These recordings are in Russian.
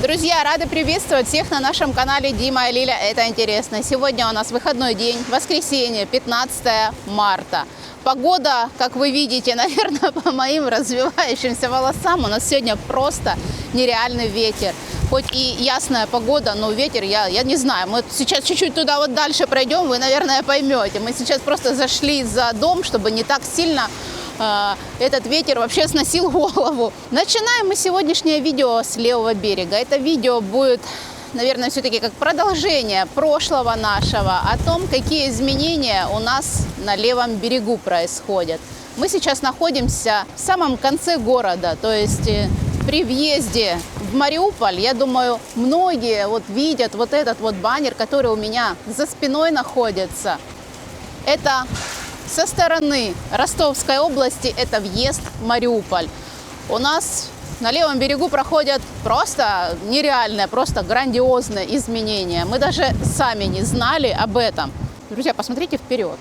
Друзья, рады приветствовать всех на нашем канале Дима и Лиля. Это интересно. Сегодня у нас выходной день, воскресенье, 15 марта. Погода, как вы видите, наверное, по моим развивающимся волосам, у нас сегодня просто нереальный ветер. Хоть и ясная погода, но ветер, я не знаю. Мы сейчас чуть-чуть туда вот дальше пройдем, вы, наверное, поймете. Мы сейчас просто зашли за дом, чтобы не так сильно этот ветер вообще сносил голову. Начинаем мы сегодняшнее видео с левого берега. Это видео будет, наверное, все-таки как продолжение прошлого нашего о том, какие изменения у нас на левом берегу происходят. Мы сейчас находимся в самом конце города, то есть при въезде в Мариуполь, я думаю, многие вот видят вот этот вот баннер, который у меня за спиной находится. Это со стороны Ростовской области, это въезд в Мариуполь. У нас на левом берегу проходят просто нереальные, просто грандиозные изменения. Мы даже сами не знали об этом. Друзья, посмотрите вперед,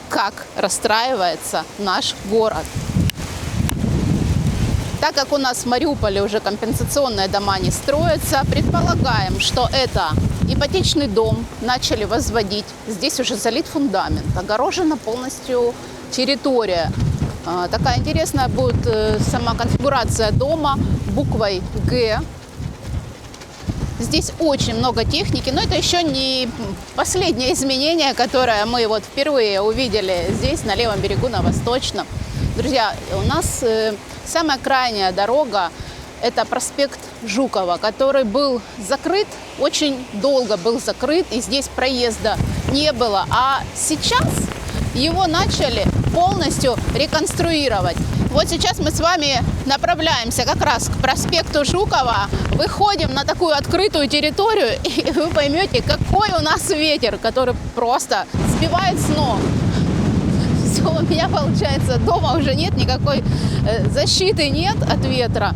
как расстраивается наш город. Так как у нас в Мариуполе уже компенсационные дома не строятся, предполагаем, что это ипотечный дом начали возводить. Здесь уже залит фундамент, огорожена полностью территория. Такая интересная будет сама конфигурация дома буквой «Г». Здесь очень много техники, но это еще не последнее изменение, которое мы вот впервые увидели здесь, на левом берегу, на Восточном. Друзья, у нас самая крайняя дорога – это проспект Жукова, который был закрыт, очень долго был закрыт, и здесь проезда не было. А сейчас его начали полностью реконструировать. Вот сейчас мы с вами направляемся как раз к проспекту Жукова, выходим на такую открытую территорию, и вы поймете, какой у нас ветер, который просто сбивает с ног. Все, у меня, получается, дома уже нет никакой защиты, нет от ветра.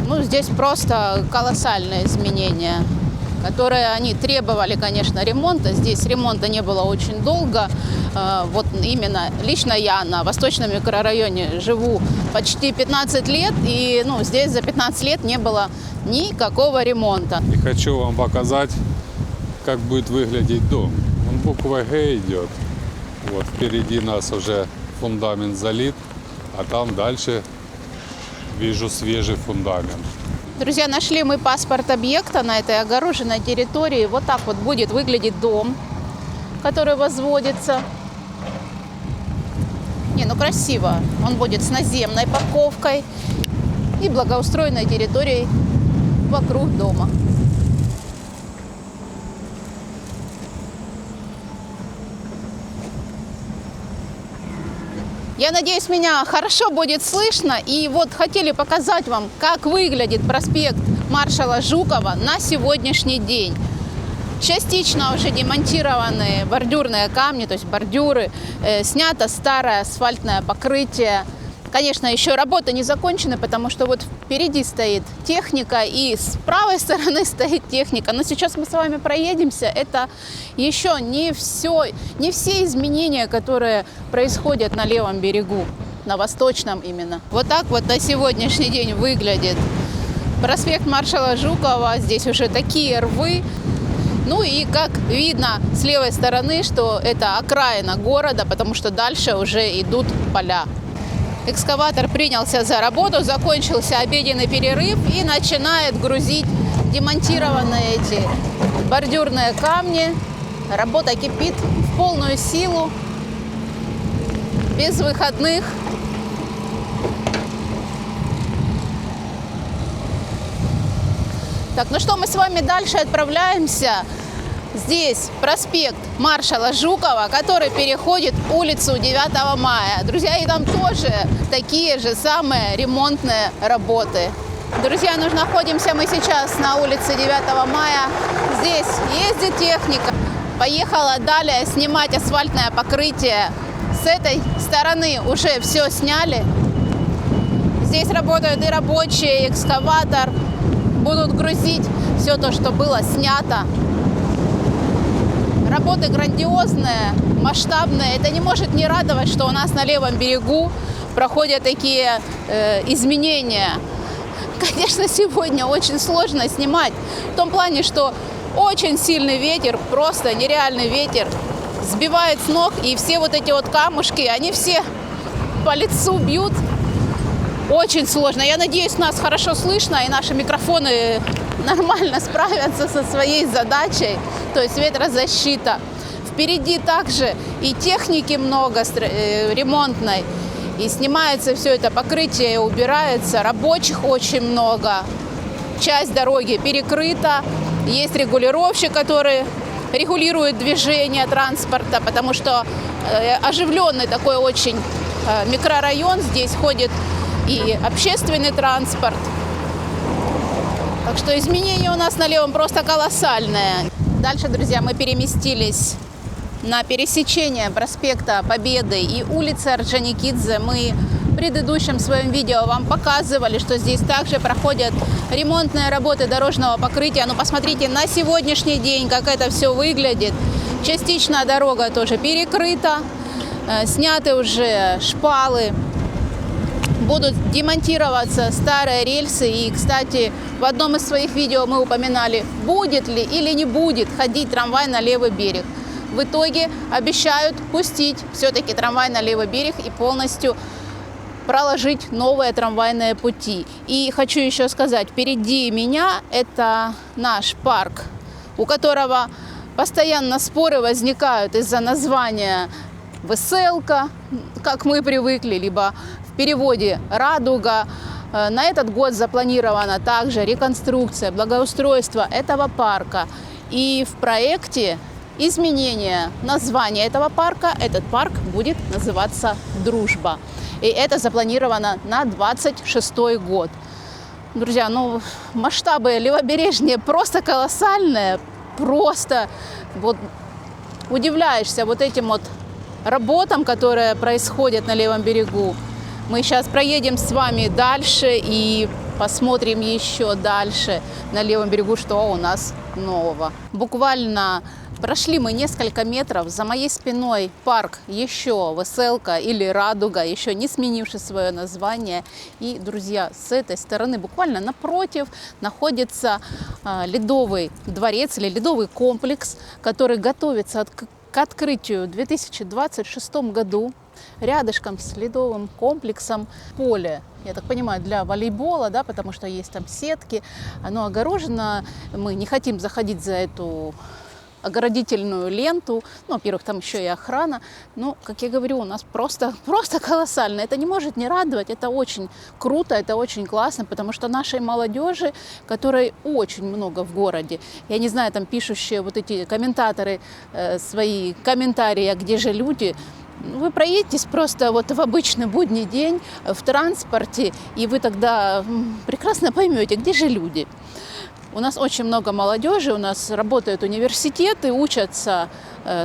Ну, здесь просто колоссальные изменения, которые они требовали, конечно, ремонта. Здесь ремонта не было очень долго. Вот именно лично я на Восточном микрорайоне живу почти 15 лет, и здесь за 15 лет не было никакого ремонта. И хочу вам показать, как будет выглядеть дом. Он буква «Г» идет. Вот впереди нас уже фундамент залит, а там дальше вижу свежий фундамент. Друзья, нашли мы паспорт объекта на этой огороженной территории. Вот так вот будет выглядеть дом, который возводится. Красиво. Он будет с наземной парковкой и благоустроенной территорией вокруг дома. Я надеюсь, меня хорошо будет слышно. И вот хотели показать вам, как выглядит проспект маршала Жукова на сегодняшний день. Частично уже демонтированы бордюрные камни, то есть бордюры. Снято старое асфальтное покрытие. Конечно, еще работы не закончены, потому что вот впереди стоит техника и с правой стороны стоит техника. Но сейчас мы с вами проедемся. Это еще не все изменения, которые происходят на левом берегу, на Восточном именно. Вот так вот на сегодняшний день выглядит проспект маршала Жукова. Здесь уже такие рвы. Ну и как видно с левой стороны, что это окраина города, потому что дальше уже идут поля. Экскаватор принялся за работу, закончился обеденный перерыв и начинает грузить демонтированные эти бордюрные камни. Работа кипит в полную силу, без выходных. Так, ну что, мы с вами дальше отправляемся. Здесь проспект маршала Жукова, который переходит улицу 9 мая. Друзья, и там тоже такие же самые ремонтные работы. Друзья, находимся мы сейчас на улице 9 мая. Здесь ездит техника. Поехала далее снимать асфальтное покрытие. С этой стороны уже все сняли. Здесь работают и рабочие, и экскаватор. Будут грузить все то, что было снято. Работы грандиозные, масштабные. Это не может не радовать, что у нас на левом берегу проходят такие изменения. конечно, сегодня очень сложно снимать. В том плане, что очень сильный ветер, просто нереальный ветер, сбивает с ног. И все вот эти вот камушки, они все по лицу бьют. Очень сложно. Я надеюсь, нас хорошо слышно, и наши микрофоны нормально справятся со своей задачей, то есть ветрозащита. Впереди также и техники много ремонтной, и снимается все это покрытие, убирается, рабочих очень много. Часть дороги перекрыта, есть регулировщик, который регулирует движение транспорта, потому что оживленный такой очень микрорайон, здесь ходит и общественный транспорт. Так что изменения у нас на левом просто колоссальные. Дальше, друзья, мы переместились на пересечение проспекта Победы и улицы Орджоникидзе. Мы в предыдущем своем видео вам показывали, что здесь также проходят ремонтные работы дорожного покрытия. Ну, посмотрите на сегодняшний день, как это все выглядит. Частично дорога тоже перекрыта, сняты уже шпалы. Будут демонтироваться старые рельсы. И, кстати, в одном из своих видео мы упоминали, будет ли или не будет ходить трамвай на левый берег. В итоге обещают пустить все-таки трамвай на левый берег и полностью проложить новые трамвайные пути. И хочу еще сказать, впереди меня это наш парк, у которого постоянно споры возникают из-за названия «Веселка», как мы привыкли, либо в переводе «Радуга». На этот год запланирована также реконструкция, благоустройство этого парка. И в проекте изменение названия этого парка. Этот парк будет называться «Дружба». И это запланировано на 26 год. Друзья, ну масштабы левобережья просто колоссальные. Просто вот удивляешься вот этим вот работам, которые происходят на левом берегу. Мы сейчас проедем с вами дальше и посмотрим еще дальше на левом берегу, что у нас нового. Буквально прошли мы несколько метров. За моей спиной парк еще «Веселка» или «Радуга», еще не сменивший свое название. И, друзья, с этой стороны, буквально напротив, находится ледовый дворец или ледовый комплекс, который готовится к открытию в 2026 году. Рядышком с ледовым комплексом поле, я так понимаю, для волейбола, да, потому что есть там сетки. Оно огорожено. Мы не хотим заходить за эту огородительную ленту. Ну, во-первых, там еще и охрана. Но, как я говорю, у нас просто колоссально. Это не может не радовать. Это очень круто, это очень классно, потому что нашей молодежи, которой очень много в городе, я не знаю, там пишущие вот эти комментаторы свои комментарии, а где же люди. Вы проедетесь просто вот в обычный будний день в транспорте, и вы тогда прекрасно поймете, где же люди. У нас очень много молодежи, у нас работают университеты, учатся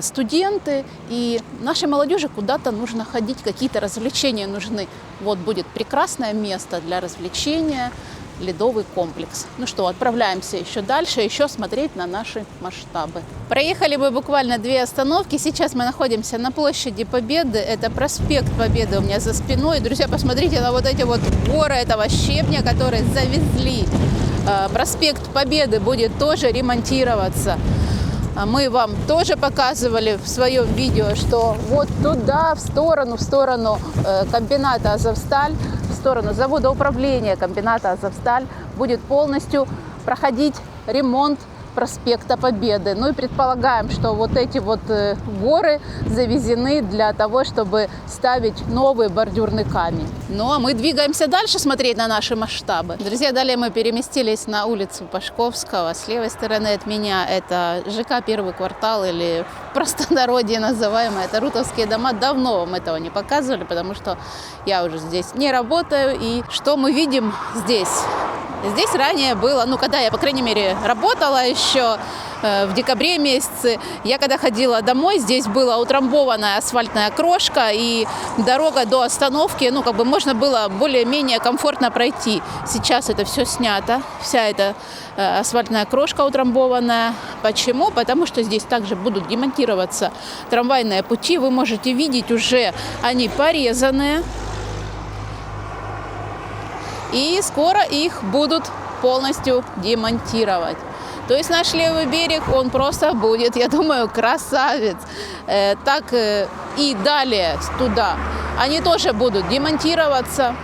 студенты, и нашей молодежи куда-то нужно ходить, какие-то развлечения нужны. Вот будет прекрасное место для развлечения, ледовый комплекс. Ну что, отправляемся еще дальше, еще смотреть на наши масштабы. Проехали мы буквально 2 остановки. Сейчас мы находимся на площади Победы. Это проспект Победы у меня за спиной. Друзья, посмотрите на вот эти вот горы этого щебня, которые завезли. Проспект Победы будет тоже ремонтироваться. Мы вам тоже показывали в своем видео, что вот туда, в сторону комбината «Азовсталь», в сторону завода управления комбината «Азовсталь» будет полностью проходить ремонт проспекта Победы. Ну и предполагаем, что вот эти вот горы завезены для того, чтобы ставить новый бордюрный камень. Ну а мы двигаемся дальше смотреть на наши масштабы. Друзья, далее мы переместились на улицу Пашковского. С левой стороны от меня это ЖК «Первый квартал» или в простонародье называемое. Это Рутовские дома. Давно вам этого не показывали, потому что я уже здесь не работаю. И что мы видим здесь? Здесь ранее было, ну, когда я, по крайней мере, работала еще в декабре месяце, я когда ходила домой, здесь была утрамбованная асфальтная крошка, и дорога до остановки, ну, как бы можно было более-менее комфортно пройти. Сейчас это все снято, вся эта асфальтная крошка утрамбованная. Почему? Потому что здесь также будут демонтироваться трамвайные пути. Вы можете видеть, уже они порезанные. и скоро их будут полностью демонтировать. То есть наш левый берег, он просто будет, я думаю, красавец. И далее туда они тоже будут демонтироваться.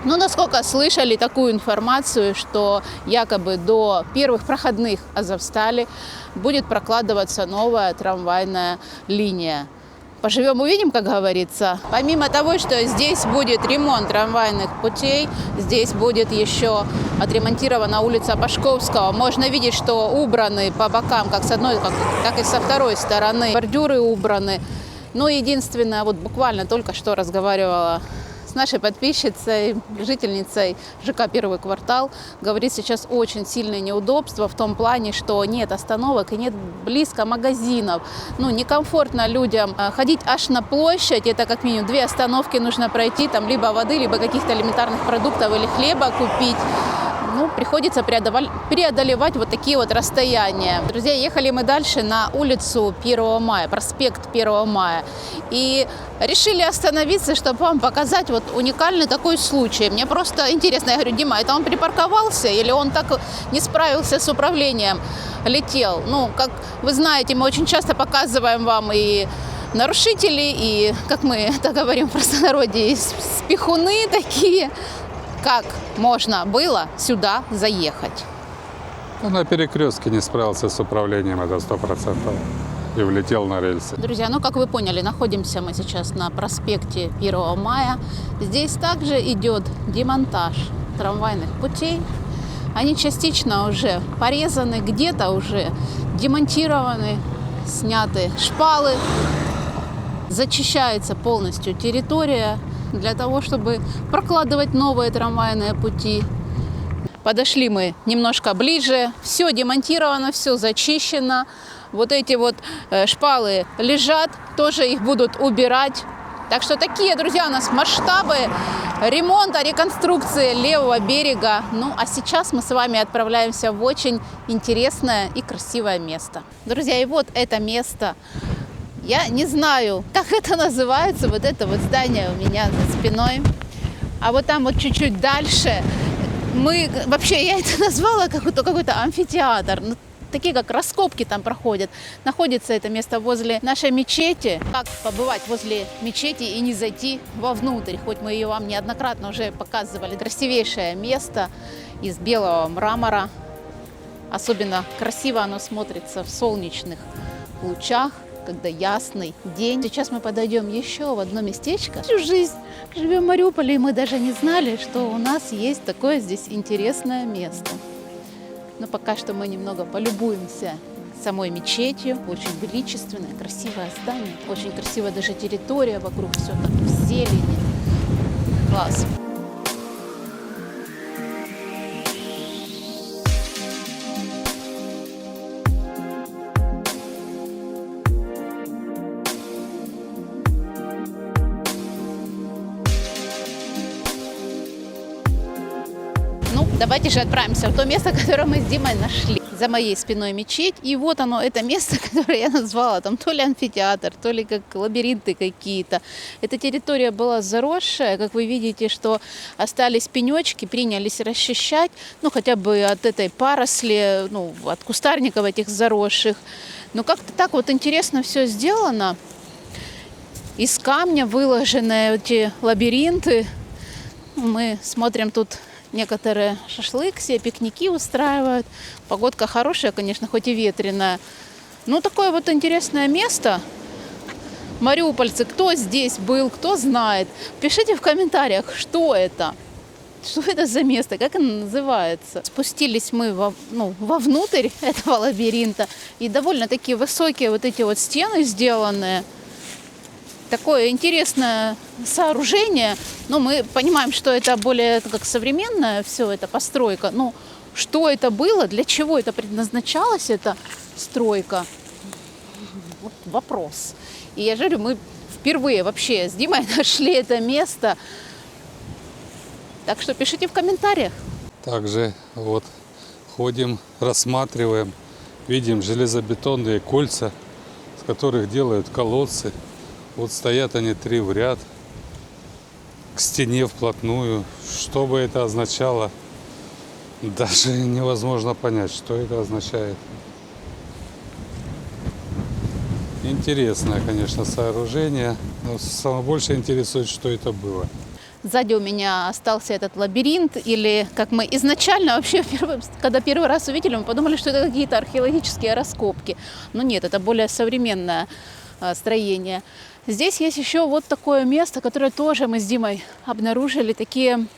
Ну, насколько слышали такую информацию, что якобы до первых проходных Азовстали будет прокладываться новая трамвайная линия. Поживем, увидим, как говорится. Помимо того, что здесь будет ремонт трамвайных путей, здесь будет еще отремонтирована улица Пашковского. Можно видеть, что убраны по бокам, как с одной, как и со второй стороны. Бордюры убраны. Но единственное, вот буквально только что разговаривала с нашей подписчицей, жительницей ЖК «Первый квартал», говорит, сейчас очень сильные неудобства в том плане, что нет остановок и нет близко магазинов. Ну, некомфортно людям ходить аж на площадь, это как минимум 2 остановки нужно пройти, там либо воды, либо каких-то элементарных продуктов или хлеба купить. Ну, приходится преодолевать вот такие вот расстояния. Друзья, ехали мы дальше на улицу 1 мая, проспект 1 мая. И решили остановиться, чтобы вам показать вот уникальный такой случай. Мне просто интересно, я говорю, Дима, это он припарковался или он так не справился с управлением, летел? Ну, как вы знаете, мы очень часто показываем вам и нарушителей, и, как мы это говорим в простонародье, и спихуны такие. Как можно было сюда заехать? На перекрестке не справился с управлением, это 100%. И влетел на рельсы. Друзья, ну как вы поняли, находимся мы сейчас на проспекте 1 мая. Здесь также идет демонтаж трамвайных путей. Они частично уже порезаны, где-то уже демонтированы, сняты шпалы. Зачищается полностью территория для того, чтобы прокладывать новые трамвайные пути. Подошли мы немножко ближе. Все демонтировано, все зачищено. Вот эти вот шпалы лежат, тоже их будут убирать. Так что такие, друзья, у нас масштабы ремонта, реконструкции левого берега. Ну, а сейчас мы с вами отправляемся в очень интересное и красивое место. Друзья, и вот это место. Я не знаю, как это называется, вот это вот здание у меня за спиной. А вот там вот чуть-чуть дальше, я это назвала какой-то амфитеатр. Ну, такие как раскопки там проходят. Находится это место возле нашей мечети. Как побывать возле мечети и не зайти вовнутрь? Хоть мы ее вам неоднократно уже показывали. Красивейшее место из белого мрамора. Особенно красиво оно смотрится в солнечных лучах, когда ясный день. Сейчас мы подойдем еще в одно местечко. Всю жизнь живем в Мариуполе, и мы даже не знали, что у нас есть такое здесь интересное место. Но пока что мы немного полюбуемся самой мечетью. Очень величественное, красивое здание. Очень красивая даже территория вокруг, все так в зелени. Класс. Давайте же отправимся в то место, которое мы с Димой нашли. За моей спиной мечеть. И вот оно, это место, которое я назвала там то ли амфитеатр, то ли как лабиринты какие-то. Эта территория была заросшая. Как вы видите, что остались пенечки, принялись расчищать. Ну, хотя бы от этой паросли, ну, от кустарников этих заросших. Но как-то так вот интересно все сделано. Из камня выложены эти лабиринты. Мы смотрим тут. Некоторые шашлык себе, пикники устраивают. Погодка хорошая, конечно, хоть и ветреная. Ну, такое вот интересное место. Мариупольцы, кто здесь был, кто знает. Пишите в комментариях, что это. Что это за место, как оно называется. Спустились мы вовнутрь этого лабиринта. И довольно-таки высокие вот эти вот стены сделанные. Такое интересное сооружение. Но мы понимаем, что это более как современная все эта постройка. Но что это было, для чего это предназначалась, эта стройка? Вот вопрос. И я же говорю, мы впервые вообще с Димой нашли это место. Так что пишите в комментариях. Также вот ходим, рассматриваем, видим железобетонные кольца, с которых делают колодцы. Вот стоят они 3 в ряд. К стене вплотную. Что бы это означало, даже невозможно понять, что это означает. Интересное, конечно, сооружение, но самое больше интересует, что это было. Сзади у меня остался этот лабиринт, или как мы изначально вообще, когда первый раз увидели, мы подумали, что это какие-то археологические раскопки. Но нет, это более современное строение. Здесь есть еще вот такое место, которое тоже мы с Димой обнаружили, такие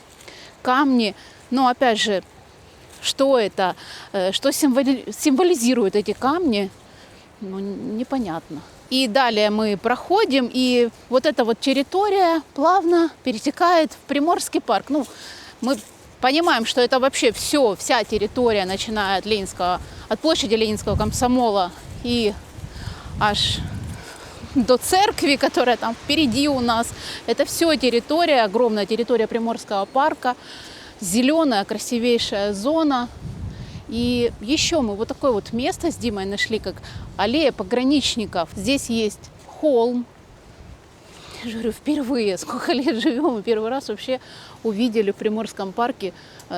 камни. Но опять же, что это, что символизируют эти камни, ну, непонятно. И далее мы проходим, и вот эта вот территория плавно перетекает в Приморский парк. Ну, мы понимаем, что это вообще вся территория, начиная от площади Ленинского комсомола и аж до церкви, которая там впереди у нас. Это все территория, огромная территория Приморского парка, зеленая, красивейшая зона. И еще мы вот такое вот место с Димой нашли, как аллея пограничников. Здесь есть холм. Я же говорю, впервые, сколько лет живем, и первый раз вообще увидели в Приморском парке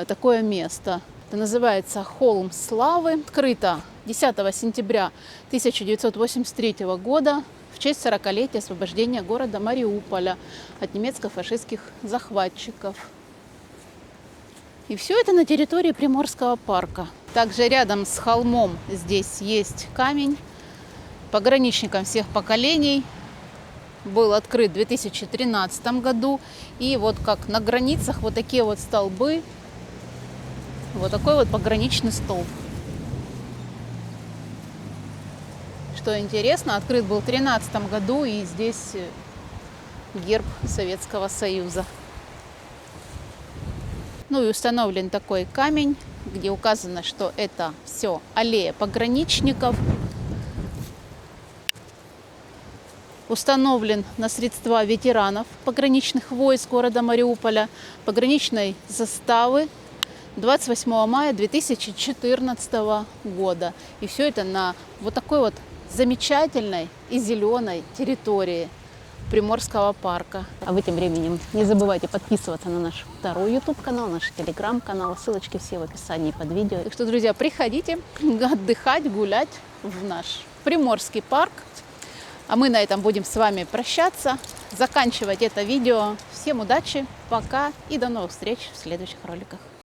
такое место. Это называется Холм Славы. Открыто 10 сентября 1983 года в честь 40-летия освобождения города Мариуполя от немецко-фашистских захватчиков. И все это на территории Приморского парка. Также рядом с холмом здесь есть камень. Пограничникам всех поколений. Был открыт в 2013 году. И вот как на границах вот такие вот столбы. Вот такой вот пограничный столб. Что интересно, открыт был в 2013 году. И здесь герб Советского Союза. Ну и установлен такой камень, где указано, что это все аллея пограничников. Установлен на средства ветеранов пограничных войск города Мариуполя, пограничной заставы 28 мая 2014 года. И все это на вот такой вот замечательной и зеленой территории Приморского парка. А вы тем временем не забывайте подписываться на наш второй YouTube-канал, наш Telegram-канал. Ссылочки все в описании под видео. Так что, друзья, приходите отдыхать, гулять в наш Приморский парк. А мы на этом будем с вами прощаться, заканчивать это видео. Всем удачи, пока и до новых встреч в следующих роликах.